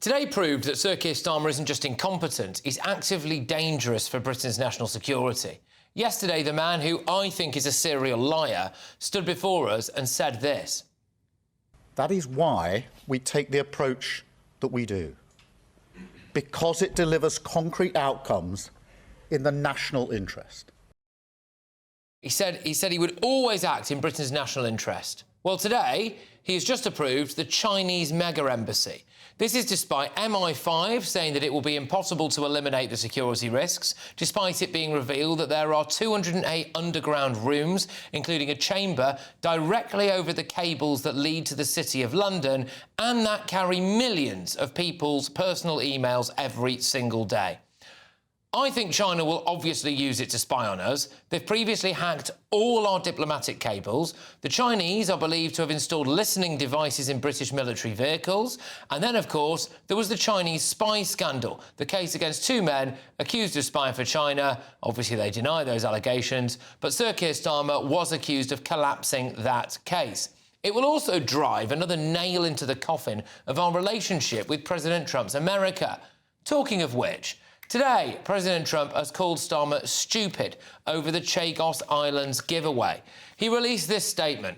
Today proved that Sir Keir Starmer isn't just incompetent, he's actively dangerous for Britain's national security. Yesterday, the man who I think is a serial liar stood before us and said this. That is why we take the approach that we do, because it delivers concrete outcomes in the national interest. He said he would always act in Britain's national interest. Well, today, he has just approved the Chinese mega-embassy. This is despite MI5 saying that it will be impossible to eliminate the security risks, despite it being revealed that there are 208 underground rooms, including a chamber directly over the cables that lead to the City of London and that carry millions of people's personal emails every single day. I think China will obviously use it to spy on us. They've previously hacked all our diplomatic cables. The Chinese are believed to have installed listening devices in British military vehicles. And then, of course, there was the Chinese spy scandal, the case against two men accused of spying for China. Obviously, they deny those allegations, but Sir Keir Starmer was accused of collapsing that case. It will also drive another nail into the coffin of our relationship with President Trump's America. Talking of which, today, President Trump has called Starmer stupid over the Chagos Islands giveaway. He released this statement.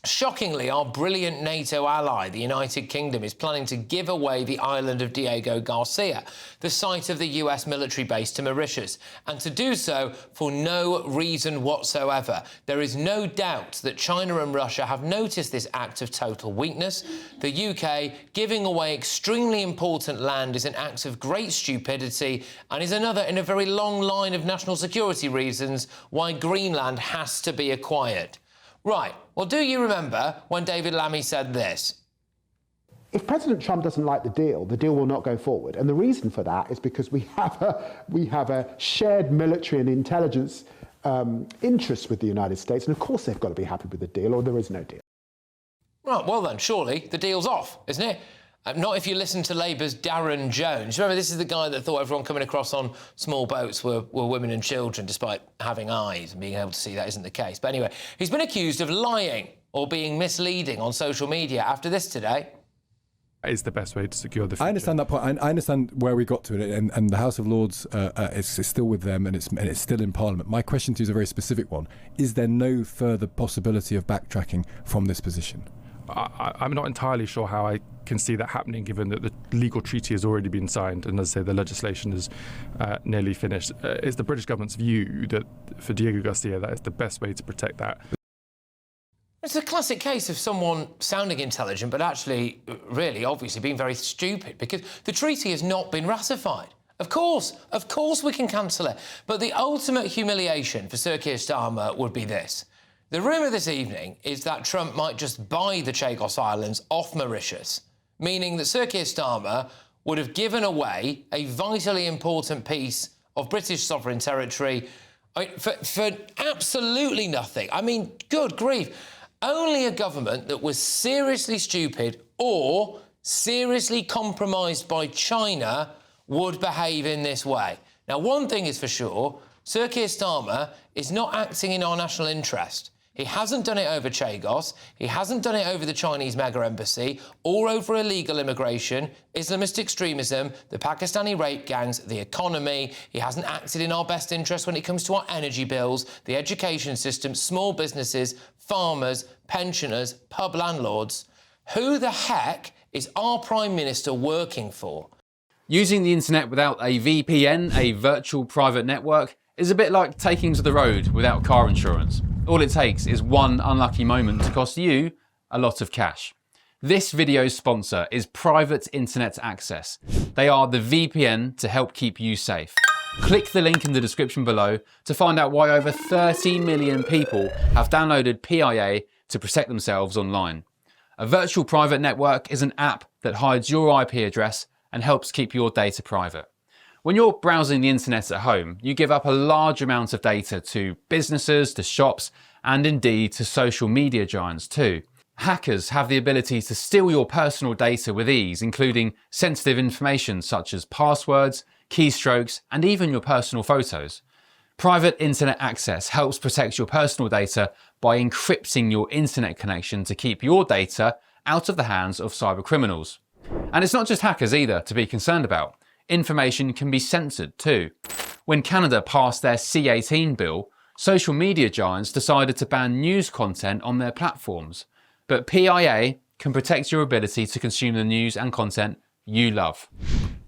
Shockingly, our brilliant NATO ally, the United Kingdom, is planning to give away the island of Diego Garcia, the site of the US military base, to Mauritius, and to do so for no reason whatsoever. There is no doubt that China and Russia have noticed this act of total weakness. The UK giving away extremely important land is an act of great stupidity and is another in a very long line of national security reasons why Greenland has to be acquired. Right, well, do you remember when David Lammy said this? If President Trump doesn't like the deal will not go forward. And the reason for that is because we have a shared military and intelligence interest with the United States. And of course, they've got to be happy with the deal or there is no deal. Right, well then, surely the deal's off, isn't it? Not if you listen to Labour's Darren Jones. Remember, this is the guy that thought everyone coming across on small boats were women and children, despite having eyes and being able to see that isn't the case. But anyway, he's been accused of lying or being misleading on social media after this today. Is the best way to secure the future. I understand that point. I understand where we got to it, and the House of Lords is still with them, and it's still in Parliament. My question to you is a very specific one. Is there no further possibility of backtracking from this position? I'm not entirely sure how I can see that happening, given that the legal treaty has already been signed and, as I say, the legislation is nearly finished. It's the British government's view that for Diego Garcia, that is the best way to protect that. It's a classic case of someone sounding intelligent but actually, really, obviously being very stupid, because the treaty has not been ratified. Of course we can cancel it. But the ultimate humiliation for Sir Keir Starmer would be this. The rumour this evening is that Trump might just buy the Chagos Islands off Mauritius, meaning that Sir Keir Starmer would have given away a vitally important piece of British sovereign territory for absolutely nothing. I mean, good grief. Only a government that was seriously stupid or seriously compromised by China would behave in this way. Now, one thing is for sure, Sir Keir Starmer is not acting in our national interest. He hasn't done it over Chagos, he hasn't done it over the Chinese mega-embassy, or over illegal immigration, Islamist extremism, the Pakistani rape gangs, the economy. He hasn't acted in our best interest when it comes to our energy bills, the education system, small businesses, farmers, pensioners, pub landlords. Who the heck is our Prime Minister working for? Using the internet without a VPN, a virtual private network, is a bit like taking to the road without car insurance. All it takes is one unlucky moment to cost you a lot of cash. This video's sponsor is Private Internet Access. They are the VPN to help keep you safe. Click the link in the description below to find out why over 30 million people have downloaded PIA to protect themselves online. A virtual private network is an app that hides your IP address and helps keep your data private. When you're browsing the internet at home, you give up a large amount of data to businesses, to shops, and indeed to social media giants too. Hackers have the ability to steal your personal data with ease, including sensitive information such as passwords, keystrokes, and even your personal photos. Private Internet Access helps protect your personal data by encrypting your internet connection to keep your data out of the hands of cybercriminals. And it's not just hackers either to be concerned about. Information can be censored too. When Canada passed their C-18 bill, social media giants decided to ban news content on their platforms. But PIA can protect your ability to consume the news and content you love.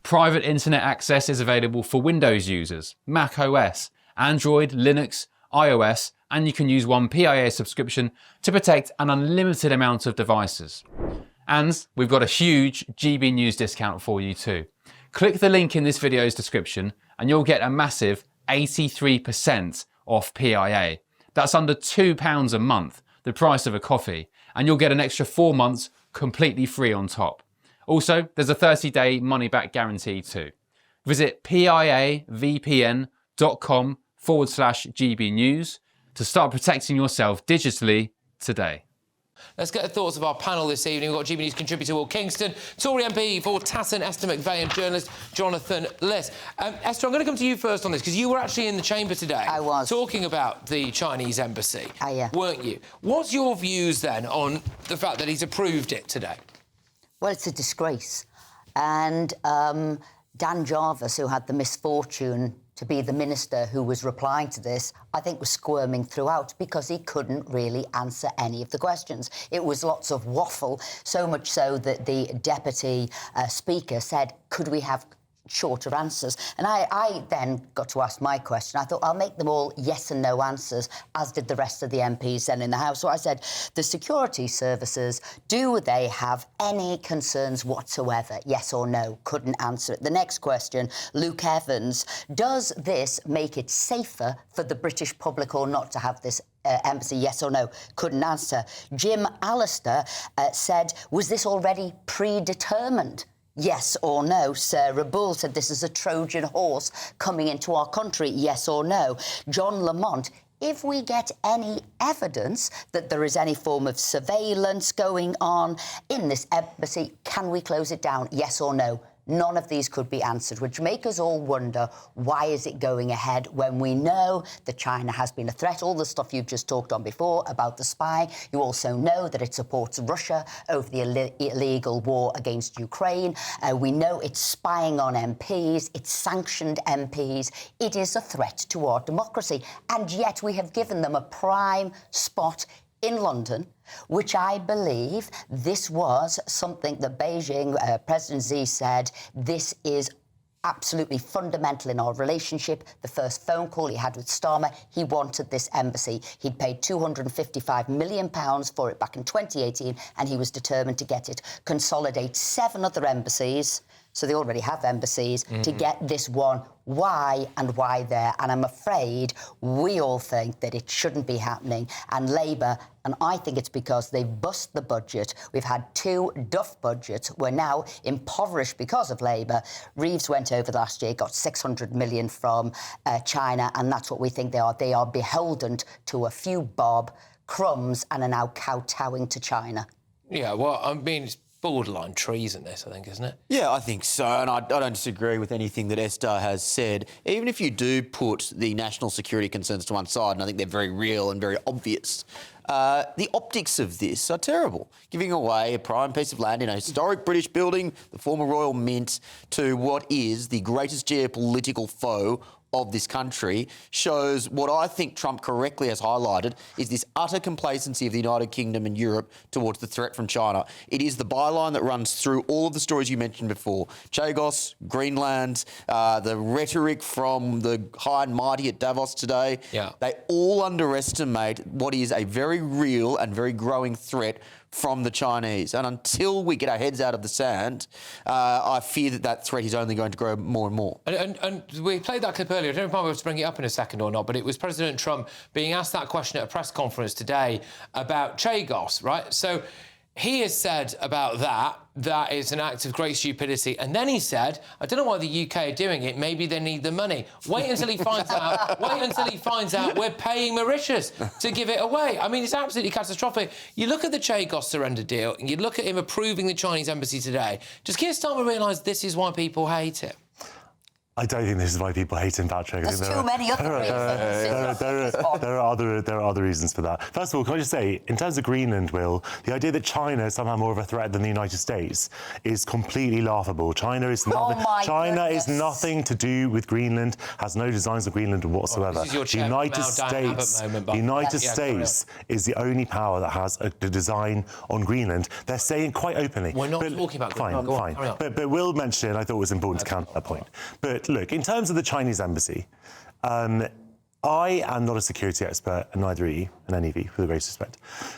Private internet access is available for Windows users, Mac OS, Android, Linux, iOS, and you can use one PIA subscription to protect an unlimited amount of devices. And we've got a huge GB News discount for you too. Click the link in this video's description and you'll get a massive 83% off PIA. That's under £2 a month, the price of a coffee, and you'll get an extra 4 months completely free on top. Also, there's a 30-day money-back guarantee too. Visit piavpn.com/GB News to start protecting yourself digitally today. Let's get the thoughts of our panel this evening. We've got GB News contributor Will Kingston, Tory MP for Tatton, Esther McVeigh, and journalist Jonathan Liss. Esther, I'm going to come to you first on this, because you were actually in the chamber today. I was. Talking about the Chinese embassy, yeah. weren't you? What's your views, then, on the fact that he's approved it today? Well, it's a disgrace. And Dan Jarvis, who had the misfortune to be the minister who was replying to this, I think was squirming throughout because he couldn't really answer any of the questions. It was lots of waffle, so much so that the deputy speaker said, could we have shorter answers? And I then got to ask my question. I thought, I'll make them all yes and no answers, as did the rest of the MPs then in the House. So I said, the security services, do they have any concerns whatsoever? Yes or no? Couldn't answer it. The next question, Luke Evans, does this make it safer for the British public or not to have this embassy, yes or no? Couldn't answer. Jim Allister said, was this already predetermined? Yes or no? Sarah Bull said this is a Trojan horse coming into our country. Yes or no? John Lamont, if we get any evidence that there is any form of surveillance going on in this embassy, can we close it down? Yes or no? None of these could be answered, which make us all wonder, why is it going ahead when we know that China has been a threat? All the stuff you've just talked on before about the spy. You also know that it supports Russia over the illegal war against Ukraine. We know it's spying on MPs. It's sanctioned MPs. It is a threat to our democracy. And yet we have given them a prime spot in London, which I believe this was something that Beijing, President Xi said, this is absolutely fundamental in our relationship. The first phone call he had with Starmer, he wanted this embassy. He'd paid £255 million for it back in 2018, and he was determined to get it. Consolidate 7 other embassies, so they already have embassies, to get this one. Why and why there? And I'm afraid we all think that it shouldn't be happening. And Labour, and I think it's because they've bust the budget. We've had 2 duff budgets. We're now impoverished because of Labour. Reeves went over last year, got 600 million from China, and that's what we think they are. They are beholden to a few bob crumbs and are now kowtowing to China. Yeah, well, I mean, it's borderline treason, this, I think, isn't it? Yeah, I think so, and I don't disagree with anything that Esther has said. Even if you do put the national security concerns to one side, and I think they're very real and very obvious, the optics of this are terrible. Giving away a prime piece of land in a historic British building, the former Royal Mint, to what is the greatest geopolitical foe of this country shows what I think Trump correctly has highlighted is this utter complacency of the United Kingdom and Europe towards the threat from China. It is the byline that runs through all of the stories you mentioned before. Chagos, Greenland, the rhetoric from the high and mighty at Davos today. Yeah. They all underestimate what is a very real and very growing threat from the Chinese. And until we get our heads out of the sand, I fear that that threat is only going to grow more and more. And we played that clip earlier. I don't know if I'm able to bring it up in a second or not, but it was President Trump being asked that question at a press conference today about Chagos, right? So he has said about that it's an act of great stupidity. And then he said, I don't know why the UK are doing it. Maybe they need the money. Wait until he finds out. Wait until he finds out we're paying Mauritius to give it away. I mean, it's absolutely catastrophic. You look at the Chagos surrender deal and you look at him approving the Chinese embassy today. Does Keir Starmer realise this is why people hate it? I don't think this is why people hate him, Patrick. There's too many other reasons. There are other reasons for that. First of all, can I just say, in terms of Greenland, Will, the idea that China is somehow more of a threat than the United States is completely laughable. China is nothing to do with Greenland, has no designs of Greenland whatsoever. This is your The United States is the only power that has a design on Greenland. They're saying quite openly. We're not talking about Greenland. Fine. But Will mentioned it, I thought it was important to counter that point. But look, in terms of the Chinese embassy, I am not a security expert, and neither are you, and any of you, with the greatest respect.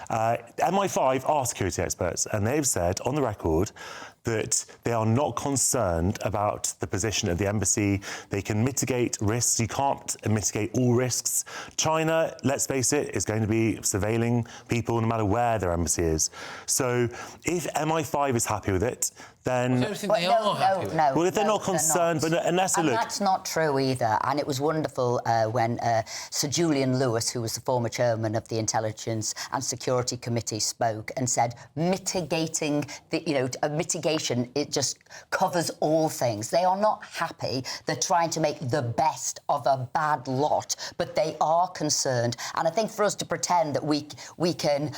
MI5 are security experts, and they've said on the record that they are not concerned about the position of the embassy. They can mitigate risks. You can't mitigate all risks. China, let's face it, is going to be surveilling people no matter where their embassy is. So if MI5 is happy with it, then... I don't think they are happy with it. Well, if they're not concerned, but unless... And that's not true either. And it was wonderful when Sir Julian Lewis, who was the former chairman of the Intelligence and Security Committee, spoke and said mitigating, mitigation, it just covers all things. They are not happy. They're trying to make the best of a bad lot, but they are concerned. And I think for us to pretend that we can...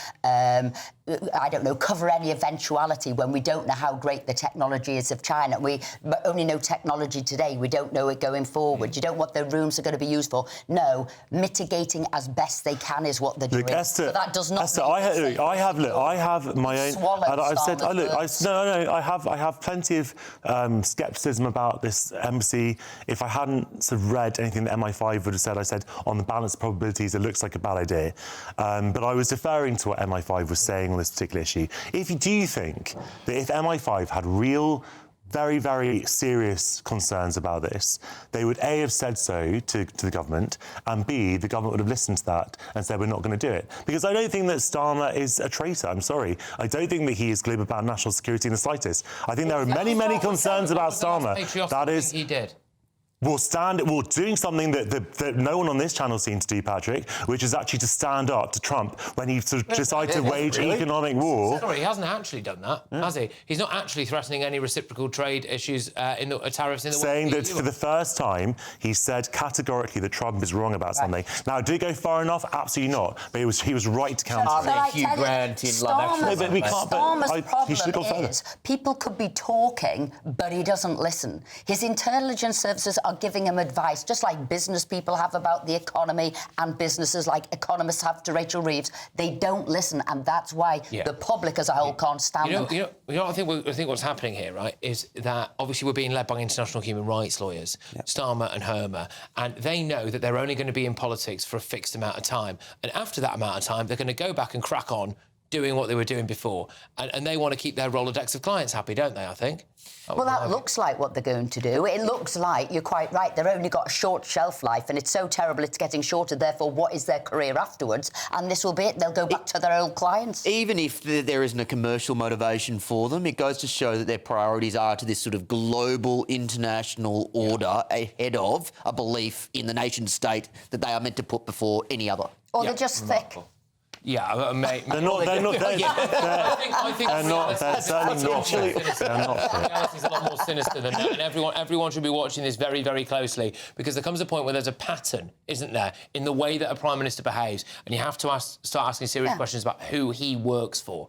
I don't know, cover any eventuality when we don't know how great the technology is of China. We only know technology today. We don't know it going forward. You don't know what their rooms are going to be used for. No, mitigating as best they can is what they're doing. Look, Esther, so that does not Esther, I have my own... I've said, I have plenty of scepticism about this embassy. If I hadn't sort of read anything that MI5 would have said, I said, on the balance of probabilities, it looks like a bad idea. But I was deferring to what MI5 was saying on this particular issue. Do you think that if MI5 had real, very, very serious concerns about this, they would A, have said so to the government, and B, the government would have listened to that and said, we're not going to do it? Because I don't think that Starmer is a traitor, I'm sorry. I don't think that he is glib about national security in the slightest. I think there are many, many concerns about Starmer. That is... He did. We're doing something that no one on this channel seems to do, Patrick, which is actually to stand up to Trump when he sort of decided to wage economic war. Sorry, he hasn't actually done that, has he? He's not actually threatening any reciprocal trade issues in the tariffs in the saying that for the first time, he said categorically that Trump is wrong about something. Now, did it go far enough? Absolutely not. But he was right to counter it. Hugh Grant in Love Actually. But we can't. Starmer's problem is people could be talking, but he doesn't listen. His intelligence services are giving him advice, just like business people have about the economy and businesses like economists have to Rachel Reeves. They don't listen, and that's why the public as a whole can't stand them. I think what's happening here, right, is that obviously we're being led by international human rights lawyers, Starmer and Hermer, and they know that they're only going to be in politics for a fixed amount of time. And after that amount of time, they're going to go back and crack on doing what they were doing before. And they want to keep their Rolodex of clients happy, don't they, I think? Well, that looks like what they're going to do. It looks like, you're quite right, they've only got a short shelf life, and it's so terrible it's getting shorter, therefore what is their career afterwards? And this will be it, they'll go back to their old clients. Even if there isn't a commercial motivation for them, it goes to show that their priorities are to this sort of global international order ahead of a belief in the nation state that they are meant to put before any other. Or they're just thick. Yeah, mate. They're not. They're certainly not. They're not. Reality's a lot more sinister than that, and everyone should be watching this very, very closely, because there comes a point where there's a pattern, isn't there, in the way that a prime minister behaves, and you have to start asking serious questions about who he works for.